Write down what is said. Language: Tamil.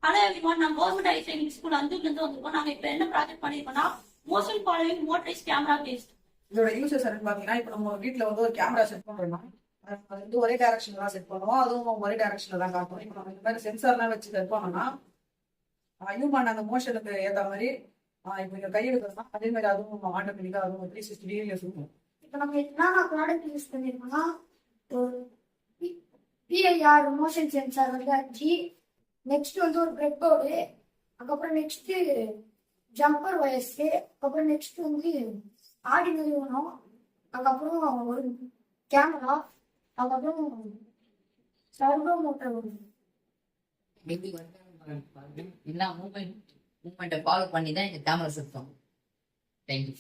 ஹலோ எவ்ரிவன், நான் கவர்மெண்ட் ஹையர் செகண்டரி ஸ்கூல் அந்தூர்ல இருந்து வந்திருக்கோம். நாங்க இப்ப என்ன ப்ராஜெக்ட் பண்ணிருக்கோம்னா motion following motorised camera based. இதோட யூசஸ் என்னன்னு பாத்தீங்கன்னா, இப்ப நம்ம வீட்டுல ஒரு கேமரா செட் பண்றோம்னா அது ஒரே டைரக்ஷன்ல தான் செட் பண்ணுவோம். அதுவும் ஒரே டைரக்ஷன்ல தான் காட்டும். இப்போ நம்ம இந்த மாதிரி சென்சார்லாம் வச்சு செட் பண்ணோம்னா ஹியூமன் அந்த மோஷனுக்கு ஏற்ற மாதிரி இப்போ நீங்க கை எடுக்கிறோம்னா அதே மாதிரி அதுவும் ஆட்டோமேட்டிக்கா அதுவும் 360 டிகிரியில சுற்றும். இப்போ நம்ம என்னென்ன ப்ராடக்ட் யூஸ் பண்ணிருக்கோம்னா, ஒரு பிஐஆர் மோஷன் சென்சார் வந்து 5, நெக்ஸ்ட் வந்து ஒரு பிரெட் போர்டு, அதுக்கப்புறம் நெக்ஸ்ட் ஜம்பர் வயசு, அப்புறம் நெக்ஸ்ட் வந்து ஆடி நிறுவனம், அதுக்கப்புறம் ஒரு கேமரா, அதுக்கப்புறம் சர்வோ மோட்டர். எல்லா மூமெண்ட்டை ஃபாலோ பண்ணி தான் இந்த கேமரா சுத்தம். தேங்க்யூ.